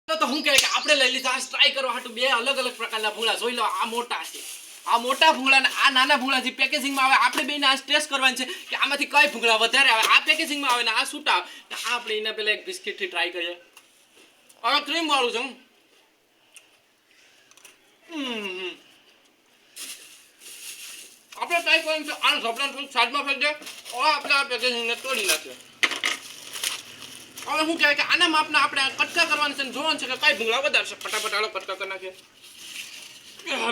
તો હું કહે કે આપણે લઈ લીધા ટ્રાય કરવા હાટુ બે અલગ અલગ પ્રકારના ભૂંગળા જોઈ લો આ મોટા છે આ મોટા ભૂંગળા ને આ નાના ભૂંગળા જે પેકેજિંગમાં આવે આપણે બેને આ ટેસ્ટ કરવાનું છે કે આમાંથી કઈ ભૂંગળા વધારે આવે આ પેકેજિંગમાં આવે ને આ છૂટા આવે તો આપણે એના પહેલા એક બિસ્કિટ થી ટ્રાય કરીએ હવે ક્રીમ વાળું છે આપણે ટ્રાય કરવાનું છે આ ઝબલાને થોડું સાઈડમાં ફેંક દે હવે આપણે આ પેકેજિંગને તોડી નાખીએ હવે શું કહેવાય કે આના માપના આપણે કટકા કરવાના છે જોવાનું છે કે કઈ ભૂંગળા વધારે છે ફટાફટ આલો કટકા કરી નાખીએ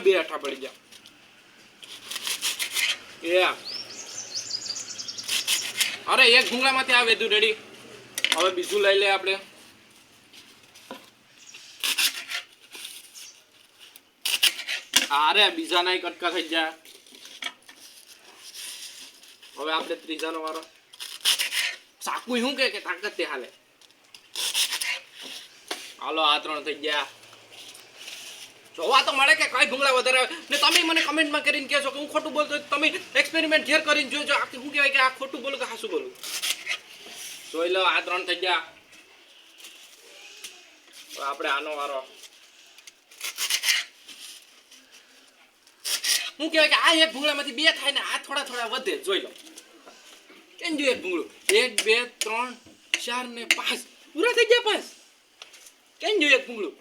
બે આઠા પડી ગયા અરે એક ભૂંગળામાંથી આ વેધું રેડી હવે બીજું લઈ લે આપણે અરે બીજા ના કટકા થઈ ગયા હવે આપણે ત્રીજાનો વારો સાકુ શું કે તાકાત તે હાલે હાલો આ ત્રણ થઈ ગયા જોવા તો મળે કે કઈ ભૂંગળા વધારે આવે ને તમે મને કમેન્ટમાં કરીને કહેશો કે હું ખોટું બોલતો તમે એક્સપેરિમેન્ટ ઘેર કરીને જોજો આ શું કહેવાય કે આ ખોટું બોલું કે હાસું બોલું જોઈ લો આ ત્રણ થઈ ગયા આપણે આનો વારો શું કહેવાય કે આ એક ભૂંગળામાંથી બે થાય ને આ થોડા થોડા વધે જોઈ લો કેમ જો એક ભૂંગળું 1 2 3 4 ને 5 પૂરા થઈ ગયા 5 કેમ જો એક ભૂંગળું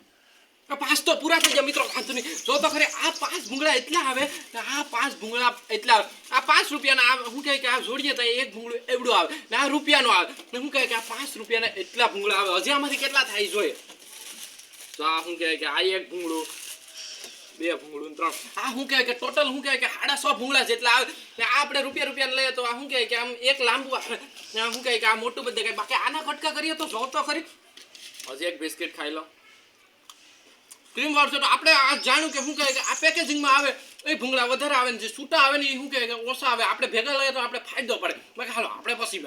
આ 5 તો પૂરા થઈ ગયા મિત્રો વાંધો નહીં જો તો ખરે આ 5 ભૂંગળા એટલા આવે ને આ 5 ભૂંગળા એટલા આ 5 રૂપિયાના આ શું કહે કે આ જોડીએ તો એક ભૂંગળું એવડું આવે ને આ રૂપિયાનો આવે ને શું કહે કે આ 5 રૂપિયાના એટલા ભૂંગળા આવે હજી આમાંથી કેટલા થાય જોઈએ તો આ શું કહે કે આ એક ભૂંગળું બે ભૂંગળું ત્રણ આ શું કહેવાય કે ટોટલ શું કહેવાય કે 150 ભૂંગળા જેટલા આવે ને આ આપણે રૂપિયા લઈએ તો આ શું કહેવાય કે આમ એક લાંબુ આવે ને શું કહેવાય કે આ મોટું બધે કઈ બાકી આના કટકા કરીએ તો જો તો ખરી હજી એક બિસ્કિટ ખાઈ લો ક્રીમ વાળશે તો આપણે આ જાણ્યું કે શું કહેવાય કે આ પેકેજિંગમાં આવે એ ભૂંગળા વધારે આવે ને જે છૂટા આવે ને એ શું કહેવાય કે ઓછા આવે આપણે ભેગા લઈએ તો આપણે ફાયદો પડે બાકી હાલો આપણે પછી